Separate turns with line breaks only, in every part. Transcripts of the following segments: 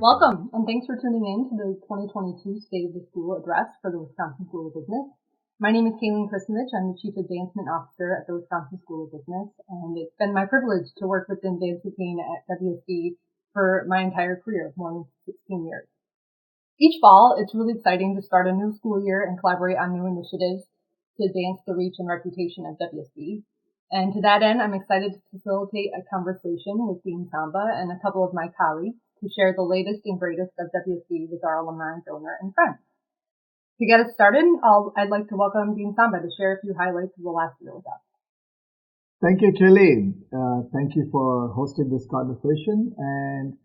Welcome, and thanks for tuning in to the 2022 State of the School Address for the Wisconsin School of Business. My name is Kayleen Kristovich. I'm the Chief Advancement Officer at the Wisconsin School of Business, and it's been my privilege to work with the advancement team at WSB for my entire career of more than 16 years. Each fall, it's really exciting to start a new school year and collaborate on new initiatives to advance the reach and reputation of WSB. And to that end, I'm excited to facilitate a conversation with Dean Samba and a couple of my colleagues to share the latest and greatest of WSB with our alumni, donor, and friends. To get us started, I'd like to welcome Dean Samba to share a few highlights of the last year with us.
Thank you, Kayleen. Thank you for hosting this conversation, and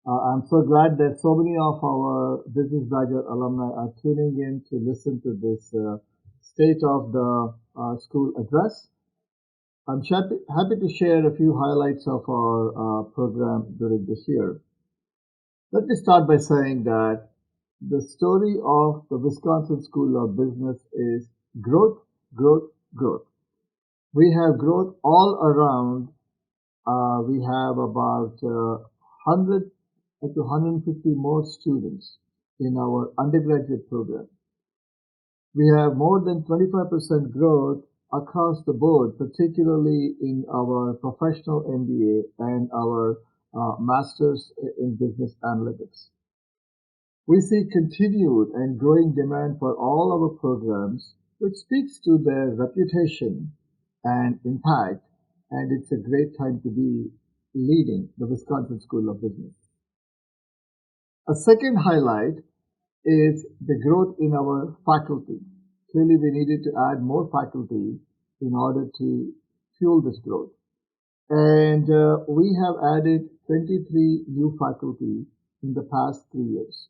I'm so glad that so many of our Business Graduate alumni are tuning in to listen to this State of the School Address. I'm happy to share a few highlights of our program during this year. Let me start by saying that the story of the Wisconsin School of Business is growth, growth, growth. We have growth all around. We have about 100 to 150 more students in our undergraduate program. We have more than 25% growth across the board, particularly in our professional MBA and our Masters in Business Analytics. We see continued and growing demand for all our programs, which speaks to their reputation and impact, and it's a great time to be leading the Wisconsin School of Business. A second highlight is the growth in our faculty. Clearly, we needed to add more faculty in order to fuel this growth. And we have added 23 new faculty in the past 3 years,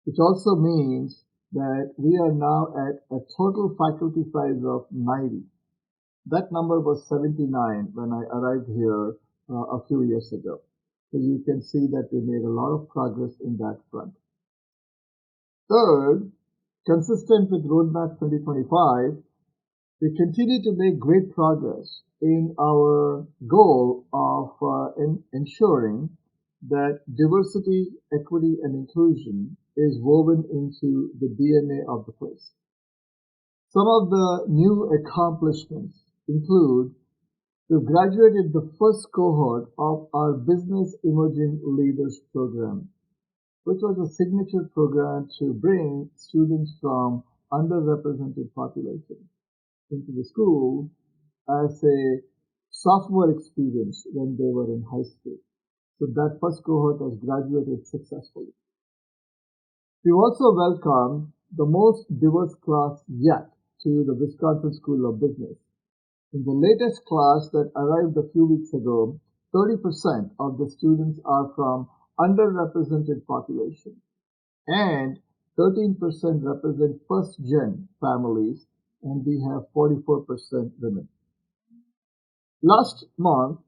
which also means that we are now at a total faculty size of 90. That number was 79 when I arrived here a few years ago. So you can see that we made a lot of progress in that front. Third, consistent with Roadmap 2025, we continue to make great progress in our goal of ensuring that diversity, equity, and inclusion is woven into the DNA of the place. Some of the new accomplishments include we've graduated the first cohort of our Business Emerging Leaders program, which was a signature program to bring students from underrepresented populations into the school as a sophomore experience when they were in high school. So that first cohort has graduated successfully. We also welcomed the most diverse class yet to the Wisconsin School of Business. In the latest class that arrived a few weeks ago, 30% of the students are from underrepresented population, and 13% represent first-gen families, and we have 44% women. Last month,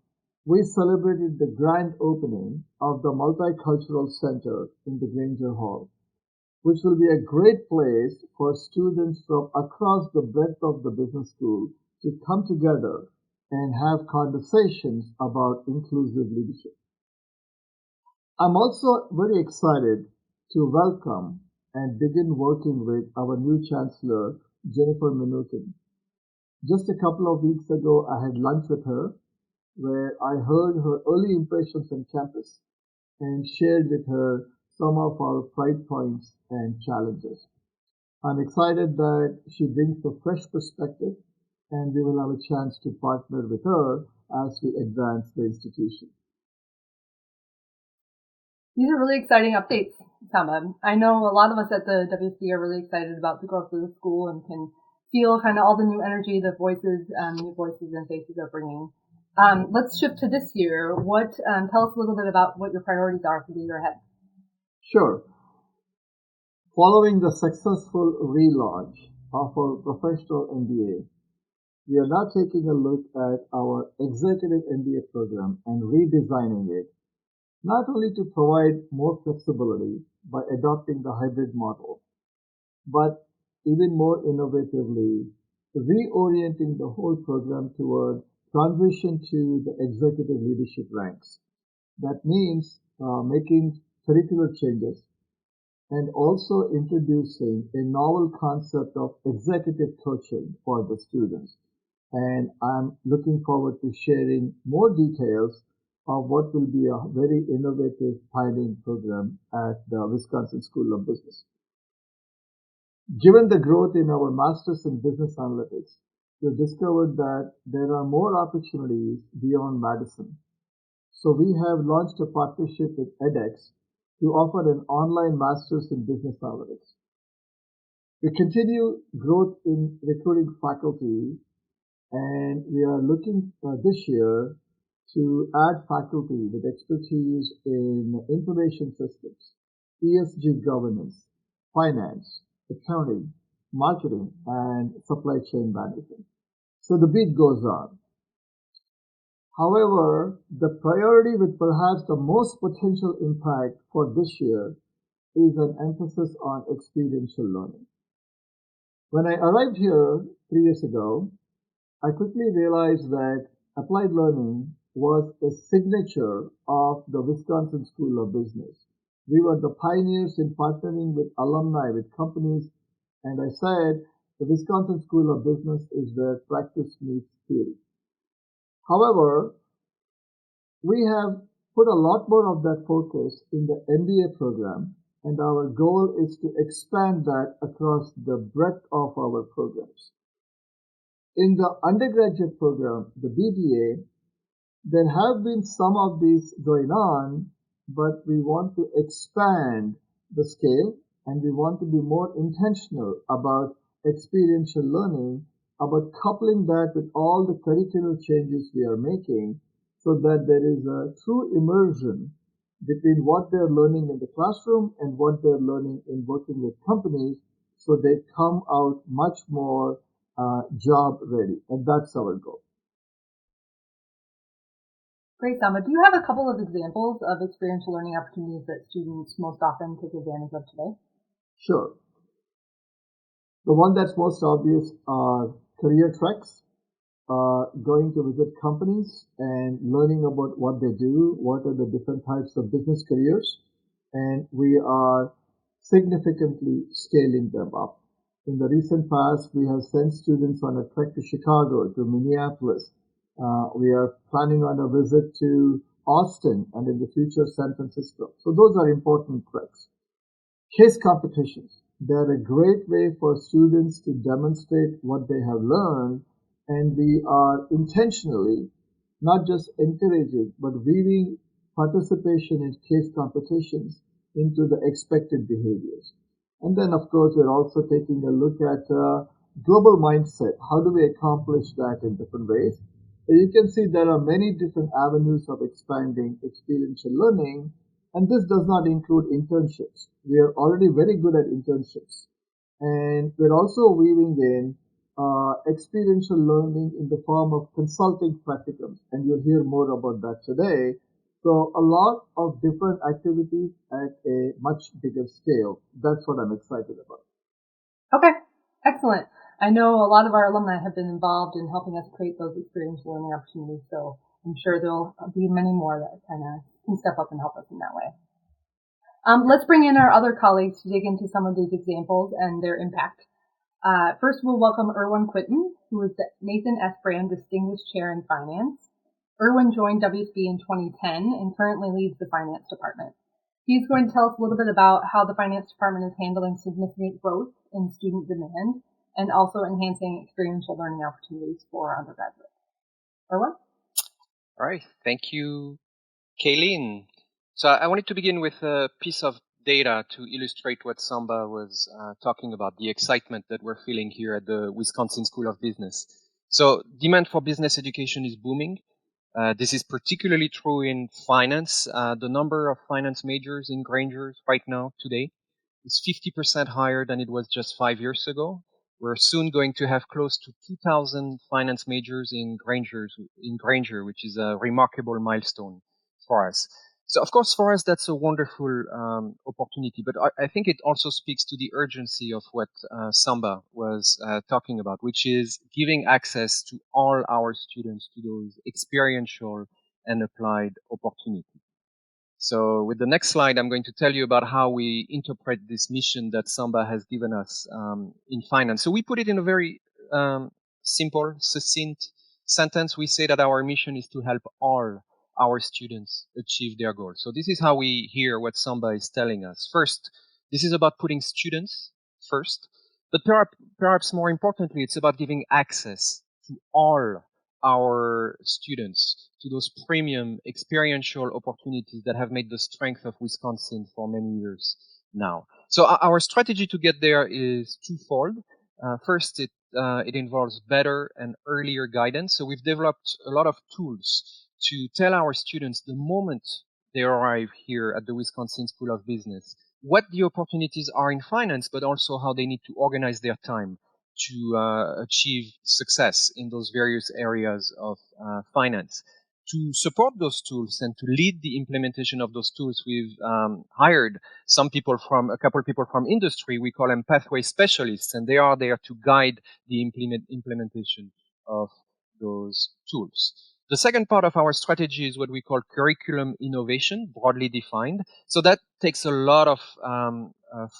we celebrated the grand opening of the Multicultural Center in the Granger Hall, which will be a great place for students from across the breadth of the business school to come together and have conversations about inclusive leadership. I'm also very excited to welcome and begin working with our new Chancellor, Jennifer Mnuchin. Just a couple of weeks ago, I had lunch with her where I heard her early impressions on campus and shared with her some of our pride points and challenges. I'm excited that she brings a fresh perspective, and we will have a chance to partner with her as we advance the institution.
These are really exciting updates, Samba. I know a lot of us at the WSB are really excited about the growth of the school and can feel kind of all the new energy, the voices, new voices and faces are bringing. Let's shift to this year. Tell us a little bit about what your priorities are for the year ahead.
Sure. Following the successful relaunch of our professional MBA, we are now taking a look at our executive MBA program and redesigning it, not only to provide more flexibility by adopting the hybrid model, but even more innovatively, reorienting the whole program toward transition to the executive leadership ranks. That means making curricular changes and also introducing a novel concept of executive coaching for the students. And I'm looking forward to sharing more details of what will be a very innovative pioneering program at the Wisconsin School of Business. Given the growth in our masters in business analytics, we've discovered that there are more opportunities beyond Madison. So we have launched a partnership with edX to offer an online master's in business analytics. We continue growth in recruiting faculty, and we are looking this year to add faculty with expertise in information systems, ESG governance, finance, accounting, marketing, and supply chain management. So the beat goes on. However, the priority with perhaps the most potential impact for this year is an emphasis on experiential learning. When I arrived here 3 years ago, I quickly realized that applied learning was a signature of the Wisconsin School of Business. We were the pioneers in partnering with alumni, with companies, and I said the Wisconsin School of Business is where practice meets theory. However, we have put a lot more of that focus in the MBA program, and our goal is to expand that across the breadth of our programs. In the undergraduate program, the BBA, there have been some of these going on, but we want to expand the scale and we want to be more intentional about experiential learning, about coupling that with all the curricular changes we are making so that there is a true immersion between what they're learning in the classroom and what they're learning in working with companies so they come out much more job ready. And that's our goal.
Great, Samba. Do you have a couple of examples of experiential learning opportunities that students most often take advantage of today?
Sure. The one that's most obvious are career treks, going to visit companies and learning about what they do, what are the different types of business careers, and we are significantly scaling them up. In the recent past, we have sent students on a trek to Chicago, to Minneapolis. We are planning on a visit to Austin and in the future San Francisco. So those are important treks. Case competitions. They're a great way for students to demonstrate what they have learned, and we are intentionally not just encouraging but weaving participation in case competitions into the expected behaviors. And then, of course, we're also taking a look at global mindset. How do we accomplish that in different ways? You can see there are many different avenues of expanding experiential learning, and this does not include internships. We are already very good at internships. And we're also weaving in experiential learning in the form of consulting practicums, and you'll hear more about that today. So a lot of different activities at a much bigger scale. That's what I'm excited about.
Okay, excellent. I know a lot of our alumni have been involved in helping us create those experiential learning opportunities, so I'm sure there'll be many more that can step up and help us in that way. Let's bring in our other colleagues to dig into some of these examples and their impact. First, we'll welcome Erwan Quintin, who is the Nathan S. Brand Distinguished Chair in Finance. Erwan joined WSB in 2010 and currently leads the Finance Department. He's going to tell us a little bit about how the Finance Department is handling significant growth in student demand and also enhancing experiential learning opportunities for undergraduates. Erwan?
All right. Thank you, Kayleen. So I wanted to begin with a piece of data to illustrate what Samba was talking about, the excitement that we're feeling here at the Wisconsin School of Business. So demand for business education is booming. This is particularly true in finance. The number of finance majors in Granger right now, today, is 50% higher than it was just 5 years ago. We're soon going to have close to 2,000 finance majors in Granger, which is a remarkable milestone for us. So, of course, for us, that's a wonderful opportunity, but I think it also speaks to the urgency of what Samba was talking about, which is giving access to all our students to those experiential and applied opportunities. So with the next slide, I'm going to tell you about how we interpret this mission that Samba has given us in finance. So we put it in a very simple, succinct sentence. We say that our mission is to help all our students achieve their goals. So this is how we hear what Samba is telling us. First, this is about putting students first, but perhaps more importantly, it's about giving access to all our students to those premium experiential opportunities that have made the strength of Wisconsin for many years now. So our strategy to get there is twofold. First, it involves better and earlier guidance. So we've developed a lot of tools to tell our students the moment they arrive here at the Wisconsin School of Business what the opportunities are in finance, but also how they need to organize their time to achieve success in those various areas of finance. To support those tools and to lead the implementation of those tools, we've hired a couple of people from industry. We call them pathway specialists, and they are there to guide the implementation of those tools. The second part of our strategy is what we call curriculum innovation, broadly defined. So that takes a lot of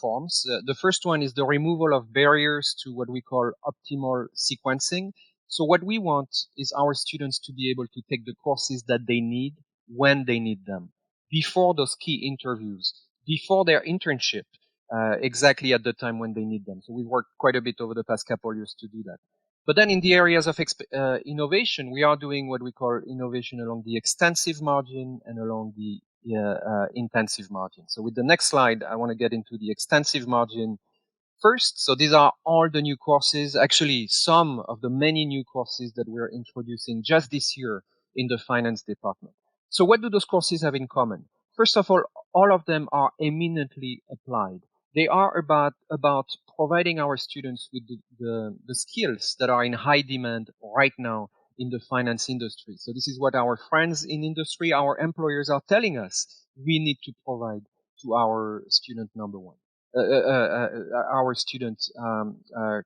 forms. The first one is the removal of barriers to what we call optimal sequencing. So what we want is our students to be able to take the courses that they need when they need them, before those key interviews, before their internship, exactly at the time when they need them. So we've worked quite a bit over the past couple of years to do that. But then in the areas of innovation, we are doing what we call innovation along the extensive margin and along the intensive margin. So with the next slide, I want to get into the extensive margin first. So these are all the new courses, actually some of the many new courses that we're introducing just this year in the finance department. So what do those courses have in common? First of all of them are eminently applied. They are about providing our students with the skills that are in high demand right now in the finance industry. So this is what our friends in industry, our employers are telling us we need to provide to our student number one. Our students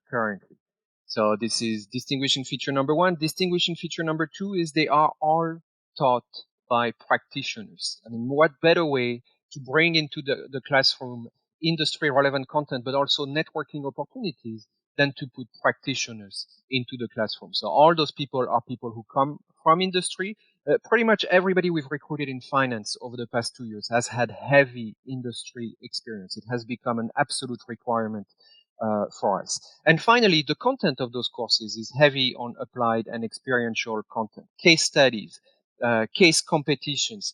currently. So this is distinguishing feature number one. Distinguishing feature number two is they are all taught by practitioners. I mean, what better way to bring into the classroom industry relevant content, but also networking opportunities than to put practitioners into the classroom. So all those people are people who come from industry. Pretty much everybody we've recruited in finance over the past 2 years has had heavy industry experience. It has become an absolute requirement for us. And finally, the content of those courses is heavy on applied and experiential content, case studies, case competitions,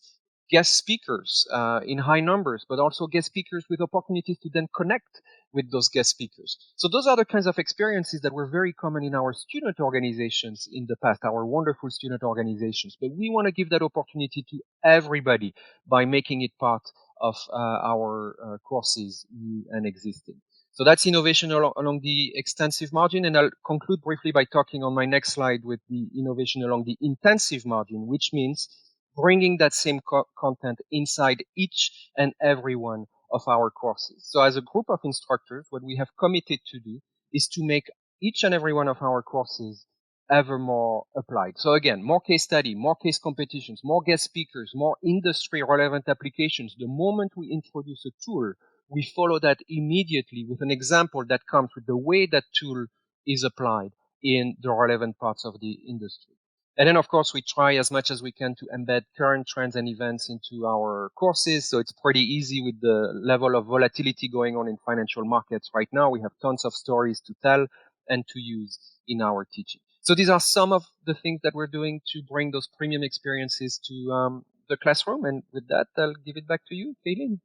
guest speakers in high numbers, but also guest speakers with opportunities to then connect with those guest speakers. So those are the kinds of experiences that were very common in our student organizations in the past, our wonderful student organizations. But we want to give that opportunity to everybody by making it part of our courses, new and existing. So that's innovation along the extensive margin. And I'll conclude briefly by talking on my next slide with the innovation along the intensive margin, which means bringing that same content inside each and every one of our courses. So as a group of instructors, what we have committed to do is to make each and every one of our courses ever more applied. So again, more case study, more case competitions, more guest speakers, more industry relevant applications. The moment we introduce a tool, we follow that immediately with an example that comes with the way that tool is applied in the relevant parts of the industry. And then, of course, we try as much as we can to embed current trends and events into our courses. So it's pretty easy with the level of volatility going on in financial markets right now. We have tons of stories to tell and to use in our teaching. So these are some of the things that we're doing to bring those premium experiences to the classroom. And with that, I'll give it back to you, Kaylin.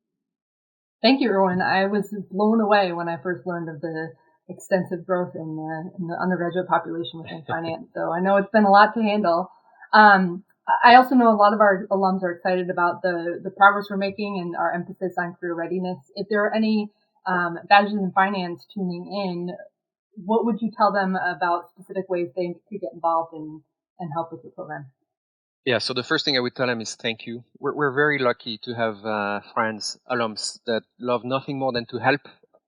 Thank you, Erwan. I was blown away when I first learned of the extensive growth in the undergraduate population within finance. So I know it's been a lot to handle. I also know a lot of our alums are excited about the progress we're making and our emphasis on career readiness. If there are any bachelors in finance tuning in, what would you tell them about specific ways they could get involved and help with the program?
Yeah, so the first thing I would tell them is thank you. We're very lucky to have friends, alums that love nothing more than to help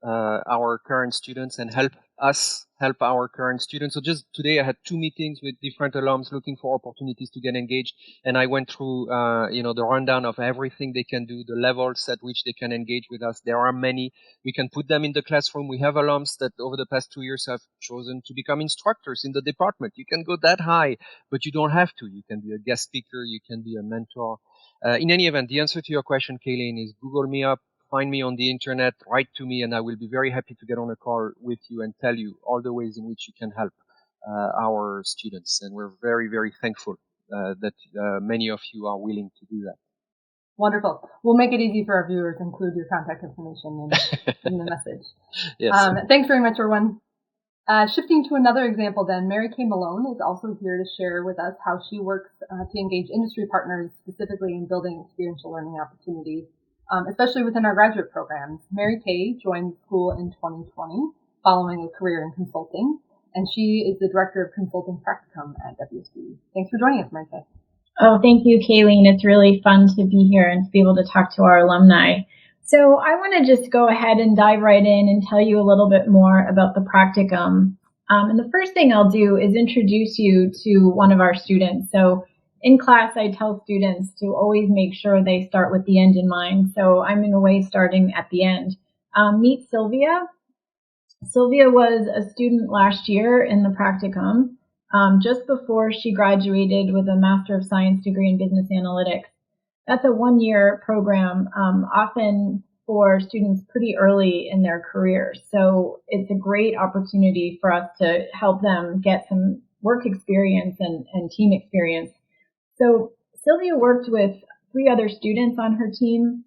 our current students and help us help our current students. So just today I had 2 meetings with different alums looking for opportunities to get engaged. And I went through, the rundown of everything they can do, the levels at which they can engage with us. There are many. We can put them in the classroom. We have alums that over the past 2 years have chosen to become instructors in the department. You can go that high, but you don't have to. You can be a guest speaker. You can be a mentor. In any event, the answer to your question, Kayleen, is Google me up. Find me on the internet, write to me, and I will be very happy to get on a call with you and tell you all the ways in which you can help our students. And we're very, very thankful that many of you are willing to do that.
Wonderful. We'll make it easy for our viewers. Include your contact information in the message.
Yes.
Thanks very much, Erwan. Shifting to another example then, Mary Kay Malone is also here to share with us how she works to engage industry partners specifically in building experiential learning opportunities, especially within our graduate programs. Mary Kay joined the school in 2020 following a career in consulting, and she is the Director of Consulting Practicum at WSU. Thanks for joining us, Mary Kay.
Oh, thank you, Kayleen. It's really fun to be here and to be able to talk to our alumni. So I want to just go ahead and dive right in and tell you a little bit more about the practicum. And the first thing I'll do is introduce you to one of our students. So in class, I tell students to always make sure they start with the end in mind. So I'm in a way starting at the end. Meet Sylvia. Sylvia was a student last year in the practicum, just before she graduated with a Master of Science degree in Business Analytics. That's a one-year program, often for students pretty early in their careers. So it's a great opportunity for us to help them get some work experience and team experience. So Sylvia worked with 3 other students on her team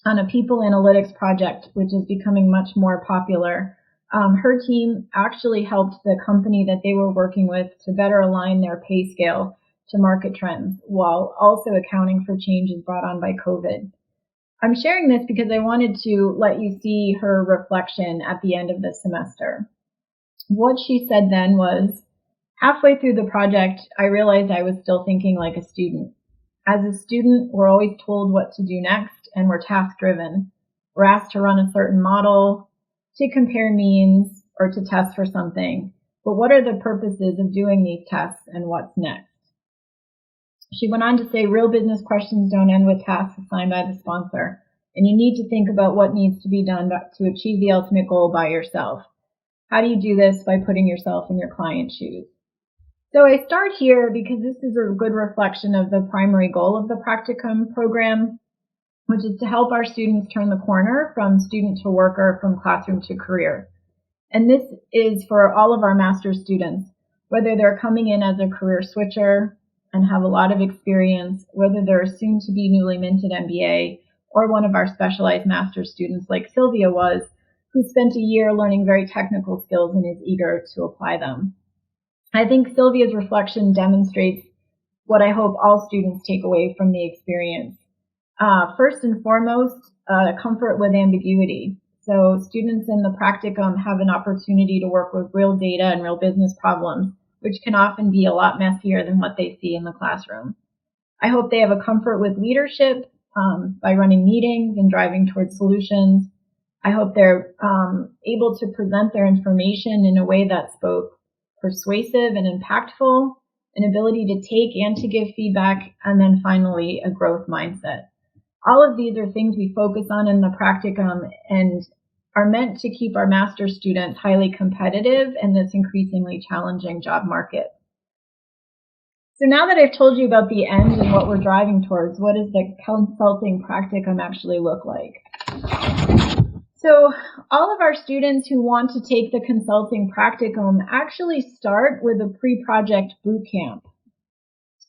on a people analytics project, which is becoming much more popular. Her team actually helped the company that they were working with to better align their pay scale to market trends while also accounting for changes brought on by COVID. I'm sharing this because I wanted to let you see her reflection at the end of the semester. What she said then was, halfway through the project, I realized I was still thinking like a student. As a student, we're always told what to do next, and we're task-driven. We're asked to run a certain model, to compare means, or to test for something. But what are the purposes of doing these tests, and what's next? She went on to say, real business questions don't end with tasks assigned by the sponsor, and you need to think about what needs to be done to achieve the ultimate goal by yourself. How do you do this? By putting yourself in your client's shoes. So I start here because this is a good reflection of the primary goal of the practicum program, which is to help our students turn the corner from student to worker, from classroom to career. And this is for all of our master's students, whether they're coming in as a career switcher and have a lot of experience, whether they're a soon-to-be newly minted MBA, or one of our specialized master's students like Sylvia was, who spent a year learning very technical skills and is eager to apply them. I think Sylvia's reflection demonstrates what I hope all students take away from the experience. First and foremost, comfort with ambiguity. So students in the practicum have an opportunity to work with real data and real business problems, which can often be a lot messier than what they see in the classroom. I hope they have a comfort with leadership by running meetings and driving towards solutions. I hope they're able to present their information in a way that's both persuasive and impactful, an ability to take and to give feedback, and then finally a growth mindset. All of these are things we focus on in the practicum and are meant to keep our master's students highly competitive in this increasingly challenging job market. So now that I've told you about the end and what we're driving towards, what does the consulting practicum actually look like? So all of our students who want to take the consulting practicum actually start with a pre-project boot camp.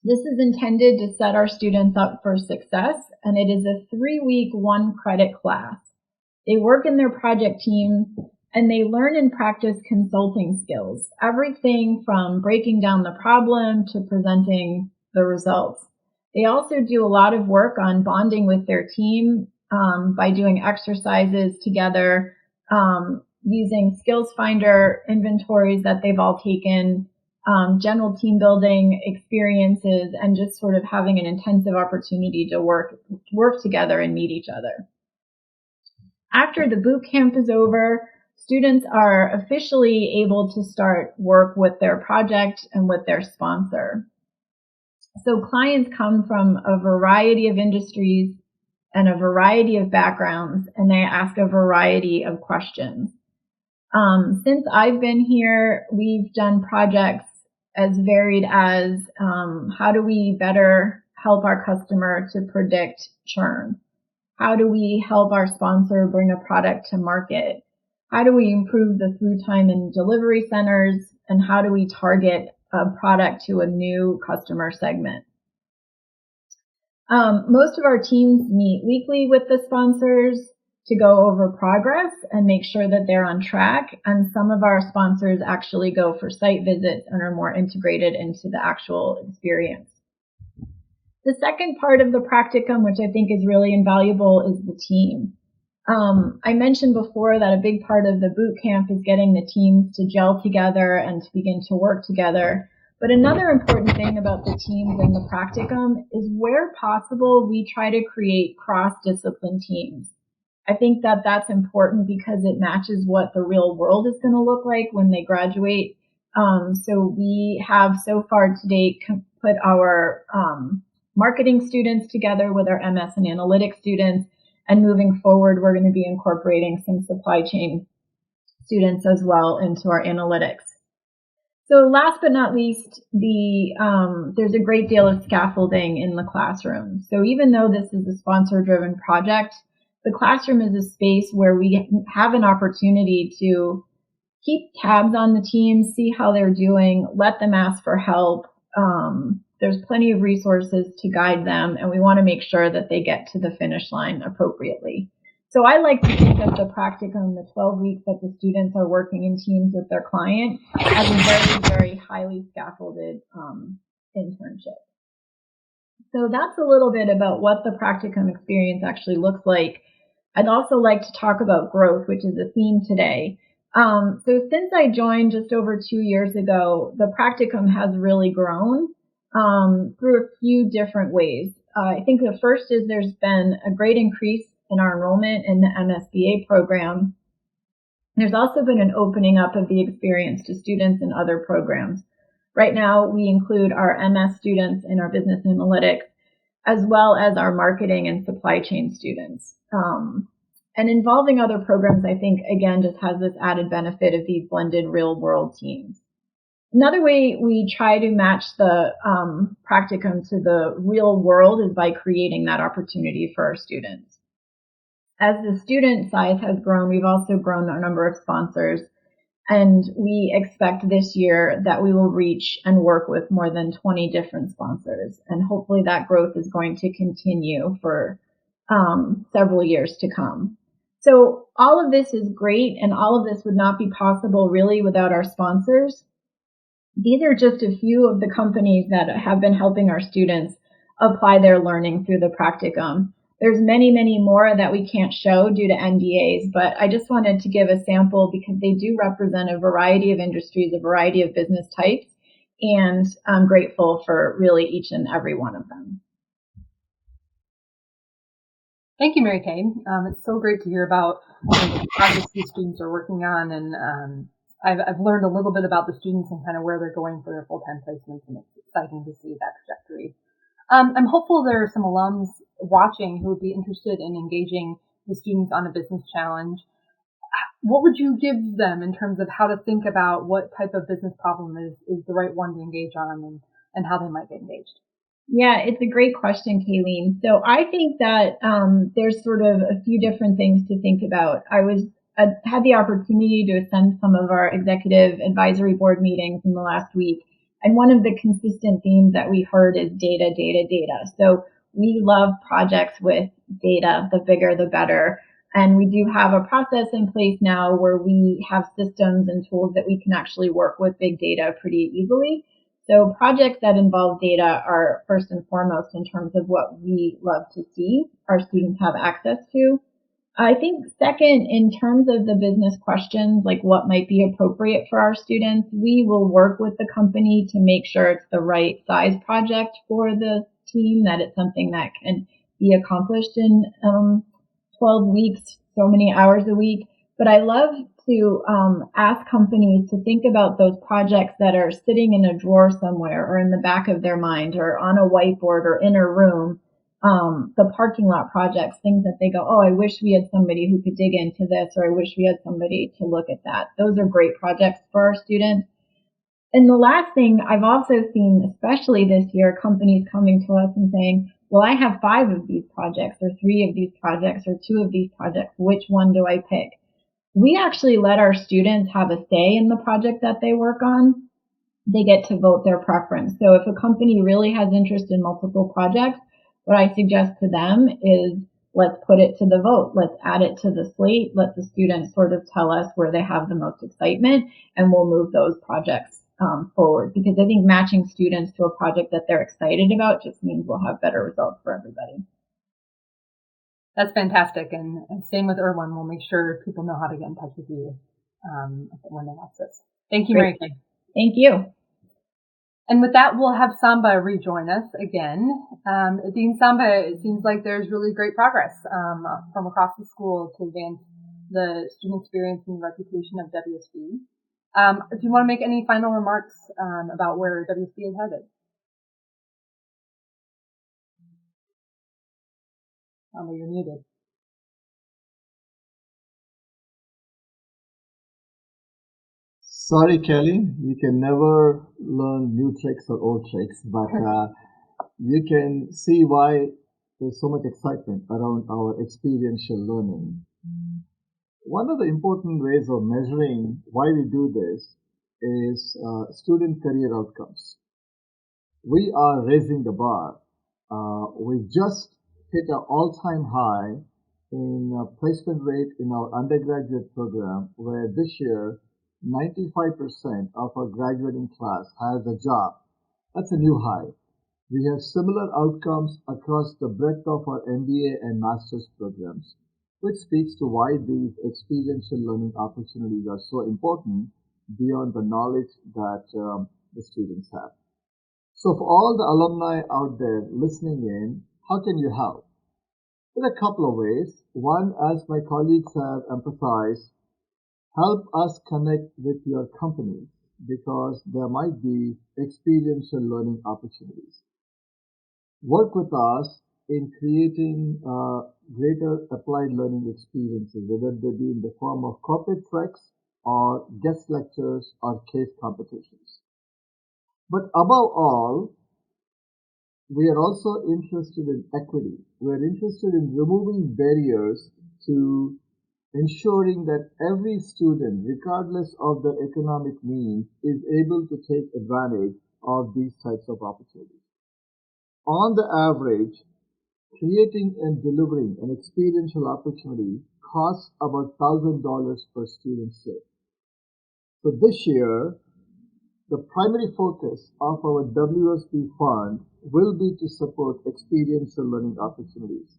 This is intended to set our students up for success, and it is a 3-week, 1-credit class. They work in their project team, and they learn and practice consulting skills, everything from breaking down the problem to presenting the results. They also do a lot of work on bonding with their team by doing exercises together, using skills finder inventories that they've all taken, general team building experiences, and just sort of having an intensive opportunity to work together and meet each other. After the boot camp is over, students are officially able to start work with their project and with their sponsor. So clients come from a variety of industries and a variety of backgrounds, and they ask a variety of questions. Since I've been here, we've done projects as varied as how do we better help our customer to predict churn? How do we help our sponsor bring a product to market? How do we improve the through time in delivery centers? And how do we target a product to a new customer segment? Most of our teams meet weekly with the sponsors to go over progress and make sure that they're on track. And some of our sponsors actually go for site visits and are more integrated into the actual experience. The second part of the practicum, which I think is really invaluable, is the team. I mentioned before that a big part of the boot camp is getting the teams to gel together and to begin to work together. But another important thing about the teams in the practicum is where possible, we try to create cross-discipline teams. I think that that's important because it matches what the real world is going to look like when they graduate. So we have so far to date put our marketing students together with our MS and analytics students. And moving forward, we're going to be incorporating some supply chain students as well into our analytics. So last but not least, there's a great deal of scaffolding in the classroom. So even though this is a sponsor-driven project, the classroom is a space where we have an opportunity to keep tabs on the team, see how they're doing, let them ask for help. There's plenty of resources to guide them, and we want to make sure that they get to the finish line appropriately. So I like to think of the practicum, the 12 weeks that the students are working in teams with their client, as a very, very highly scaffolded internship. So that's a little bit about what the practicum experience actually looks like. I'd also like to talk about growth, which is a theme today. So since I joined just over 2 years ago, the practicum has really grown through a few different ways. I think the first is there's been a great increase in our enrollment in the MSBA program. There's also been an opening up of the experience to students in other programs. Right now, we include our MS students in our business analytics, as well as our marketing and supply chain students. And involving other programs, I think, again, just has this added benefit of these blended real-world teams. Another way we try to match the practicum to the real world is by creating that opportunity for our students. As the student size has grown, we've also grown our number of sponsors, and we expect this year that we will reach and work with more than 20 different sponsors, and hopefully that growth is going to continue for several years to come. So all of this is great, and all of this would not be possible really without our sponsors. These are just a few of the companies that have been helping our students apply their learning through the practicum. There's many, many more that we can't show due to NDAs, but I just wanted to give a sample because they do represent a variety of industries, a variety of business types, and I'm grateful for really each and every one of them.
Thank you, Mary Kay. It's so great to hear about the projects these students are working on, and I've learned a little bit about the students and kind of where they're going for their full-time placements, and it's exciting to see that trajectory. I'm hopeful there are some alums watching who would be interested in engaging the students on a business challenge. What would you give them in terms of how to think about what type of business problem is the right one to engage on and how they might get engaged?
Yeah, it's a great question, Kayleen. So I think that there's sort of a few different things to think about. I had the opportunity to attend some of our executive advisory board meetings in the last week. And one of the consistent themes that we heard is data, data, data. So we love projects with data, the bigger, the better. And we do have a process in place now where we have systems and tools that we can actually work with big data pretty easily. So projects that involve data are first and foremost in terms of what we love to see our students have access to. I think second, in terms of the business questions, like what might be appropriate for our students, we will work with the company to make sure it's the right size project for the team, that it's something that can be accomplished in 12 weeks, so many hours a week. But I love to ask companies to think about those projects that are sitting in a drawer somewhere or in the back of their mind or on a whiteboard or in a room, the parking lot projects, things that they go, oh, I wish we had somebody who could dig into this, or I wish we had somebody to look at that. Those are great projects for our students. And the last thing I've also seen, especially this year, companies coming to us and saying, well, I have 5 of these projects or 3 of these projects or 2 of these projects. Which one do I pick? We actually let our students have a say in the project that they work on. They get to vote their preference. So if a company really has interest in multiple projects, what I suggest to them is let's put it to the vote. Let's add it to the slate. Let the students sort of tell us where they have the most excitement, and we'll move those projects forward. Because I think matching students to a project that they're excited about just means we'll have better results for everybody.
That's fantastic. And same with Erwan. We'll make sure people know how to get in touch with you when they ask this. Thank you, Mary Kay.
Thank you.
And with that, we'll have Samba rejoin us again. Dean Samba, it seems like there's really great progress from across the school to advance the student experience and reputation of WSB. Do you want to make any final remarks about where WSB is headed? Samba, you're muted.
Sorry, Kelly, you can never learn new tricks or old tricks, but you can see why there's so much excitement around our experiential learning. One of the important ways of measuring why we do this is student career outcomes. We are raising the bar. We just hit an all-time high in placement rate in our undergraduate program, where this year 95% of our graduating class has a job. That's a new high. We have similar outcomes across the breadth of our MBA and master's programs, which speaks to why these experiential learning opportunities are so important beyond the knowledge that the students have. So for all the alumni out there listening in, how can you help? In a couple of ways. One, as my colleagues have emphasized, help us connect with your companies because there might be experiential learning opportunities. Work with us in creating greater applied learning experiences, whether they be in the form of corporate treks or guest lectures or case competitions. But above all, we are also interested in equity. We are interested in removing barriers to ensuring that every student, regardless of their economic means, is able to take advantage of these types of opportunities. On the average, creating and delivering an experiential opportunity costs about $1,000 per student saved. So this year, the primary focus of our WSB fund will be to support experiential learning opportunities,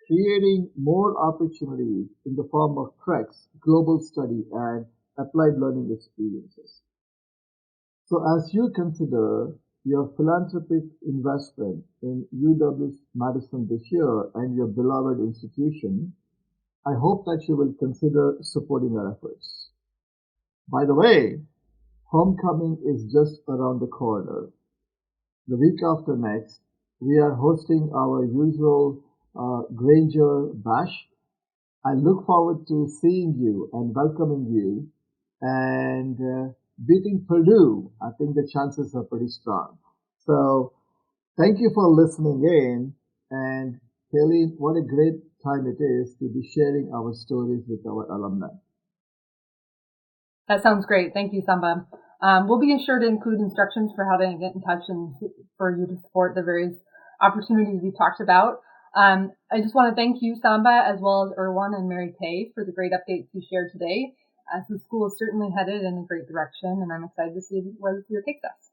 creating more opportunities in the form of treks, global study, and applied learning experiences. So as you consider your philanthropic investment in UW-Madison this year and your beloved institution, I hope that you will consider supporting our efforts. By the way, homecoming is just around the corner. The week after next, we are hosting our usual Granger Bash. I look forward to seeing you and welcoming you and beating Purdue. I think the chances are pretty strong. So thank you for listening in. And Kelly, what a great time it is to be sharing our stories with our alumni.
That sounds great. Thank you, Samba. We'll be sure to include instructions for how to get in touch and for you to support the various opportunities we talked about. I just want to thank you, Samba, as well as Erwan and Mary Kay for the great updates you shared today. The school is certainly headed in a great direction, and I'm excited to see where this year takes us.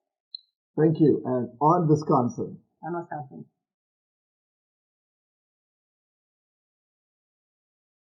Thank you. And on Wisconsin.
On Wisconsin.